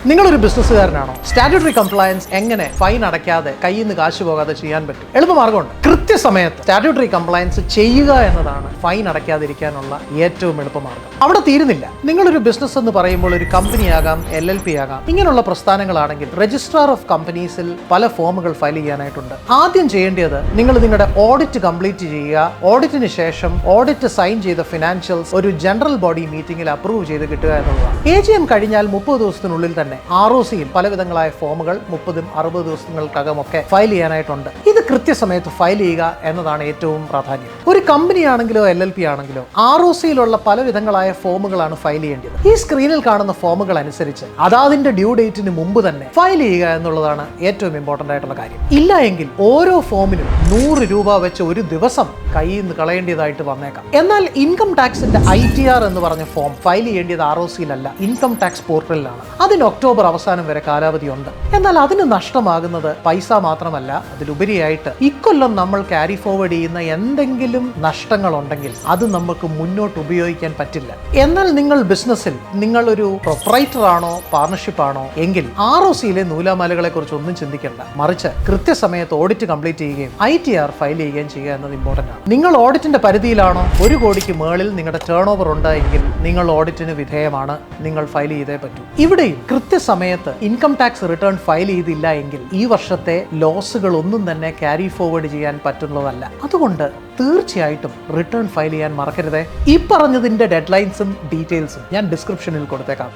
നിങ്ങളൊരു ബിസിനസ്സുകാരനാണോ? Statutory compliance എങ്ങനെ fine അടയ്ക്കാതെ കയ്യിൽ നിന്ന് കാശ് പോകാതെ ചെയ്യാൻ പറ്റും? എളുപ്പമാർഗ്ഗമുണ്ട്. കൃത്യസമയത്ത് സ്റ്റാറ്റ്യൂട്ടറി കംപ്ലയൻസ് ചെയ്യുക എന്നതാണ് ഫൈൻ അടയ്ക്കാതിരിക്കാനുള്ള ഏറ്റവും എളുപ്പമാർഗ്ഗം. അവിടെ തീരുന്നില്ല. നിങ്ങളൊരു ബിസിനസ് എന്ന് പറയുമ്പോൾ ഒരു കമ്പനിയാകാം, LLP ആകാം, ഇങ്ങനെയുള്ള പ്രസ്ഥാനങ്ങളാണെങ്കിൽ രജിസ്ട്രാർ ഓഫ് കമ്പനീസിൽ പല ഫോമുകൾ ഫയൽ ചെയ്യാനായിട്ടുണ്ട്. ആദ്യം ചെയ്യേണ്ടത് നിങ്ങൾ നിങ്ങളുടെ ഓഡിറ്റ് കംപ്ലീറ്റ് ചെയ്യുക. ഓഡിറ്റിന് ശേഷം ഓഡിറ്റ് സൈൻ ചെയ്ത ഫിനാൻഷ്യൽസ് ഒരു ജനറൽ ബോഡി മീറ്റിംഗിൽ അപ്രൂവ് ചെയ്ത് കിട്ടുക എന്നുള്ളതാണ്. AGM കഴിഞ്ഞാൽ 30 ദിവസത്തിനുള്ളിൽ തന്നെ ROCയിൽ പലവിധങ്ങളായ ഫോമുകൾ 30-60 ദിവസങ്ങൾക്കകമൊക്കെ ഫയൽ ചെയ്യാനായിട്ടുണ്ട്. ഇത് കൃത്യസമയത്ത് ഫയൽ ചെയ്യുക എന്നതാണ് ഏറ്റവും പ്രാധാന്യം. ഒരു കമ്പനി ആണെങ്കിലോ LLP ആണെങ്കിലോ ROCയിലുള്ള പലവിധങ്ങളായ ഫോമുകളാണ് ഫയൽ ചെയ്യേണ്ടത്. ഈ സ്ക്രീനിൽ കാണുന്ന ഫോമുകൾ അനുസരിച്ച് അതാതിന്റെ ഡ്യൂ ഡേറ്റിന് മുമ്പ് തന്നെ ഫയൽ ചെയ്യുക എന്നുള്ളതാണ് ഏറ്റവും ഇമ്പോർട്ടന്റ് ആയിട്ടുള്ള കാര്യം. ഇല്ല എങ്കിൽ ഓരോ ഫോമിനും 100 രൂപ വെച്ച് ഒരു ദിവസം കയ്യിൽ നിന്ന് കളയേണ്ടതായിട്ട് വന്നേക്കാം. എന്നാൽ ഇൻകം ടാക്സിന്റെ ITR എന്ന് പറഞ്ഞ ഫോം ഫയൽ ചെയ്യേണ്ടത് ROCയിലല്ല, ഇൻകം ടാക്സ് പോർട്ടലിലാണ്. അതിന് ഒക്ടോബർ അവസാനം വരെ കാലാവധിയുണ്ട്. എന്നാൽ അതിന് നഷ്ടമാകുന്നത് പൈസ മാത്രമല്ല, അതിലുപരിയായിട്ട് ഇക്കൊല്ലം നമ്മൾ ക്യാരി ഫോർവേഡ് ചെയ്യുന്ന എന്തെങ്കിലും നഷ്ടങ്ങളുണ്ടെങ്കിൽ അത് നമുക്ക് മുന്നോട്ട് ഉപയോഗിക്കാൻ പറ്റില്ല. എന്നാൽ നിങ്ങൾ ബിസിനസ്സിൽ നിങ്ങളൊരു പ്രൊപ്പറൈറ്റർ ആണോ, പാർട്ണർഷിപ്പ് ആണോ എങ്കിൽ ROCയിലെ നൂലാമാലകളെ കുറിച്ച് ഒന്നും ചിന്തിക്കേണ്ട. മറിച്ച് കൃത്യസമയത്ത് ഓഡിറ്റ് കംപ്ലീറ്റ് ചെയ്യുകയും ITR ഫയൽ ചെയ്യുകയും ചെയ്യുക എന്നത് ഇമ്പോർട്ടന്റ് ആണ്. നിങ്ങൾ ഓഡിറ്റിന്റെ പരിധിയിലാണോ, 1 കോടിക്ക് മേളിൽ നിങ്ങളുടെ ടേൺ ഓവർ ഉണ്ട് എങ്കിൽ നിങ്ങൾ ഓഡിറ്റിന് വിധേയമാണ്, നിങ്ങൾ ഫയൽ ചെയ്തേ പറ്റൂ. ഇവിടെയും കൃത്യസമയത്ത് ഇൻകം ടാക്സ് റിട്ടേൺ ഫയൽ ചെയ്തില്ല എങ്കിൽ ഈ വർഷത്തെ ലോസുകൾ ഒന്നും തന്നെ ക്യാരി ഫോർവേഡ് ചെയ്യാൻ പറ്റുന്നതല്ല. അതുകൊണ്ട് തീർച്ചയായിട്ടും റിട്ടേൺ ഫയൽ ചെയ്യാൻ മറക്കരുതേ. ഈ പറഞ്ഞതിന്റെ ഡെഡ്ലൈൻസും ഡീറ്റെയിൽസും ഞാൻ ഡിസ്ക്രിപ്ഷനിൽ കൊടുത്തേക്കാം.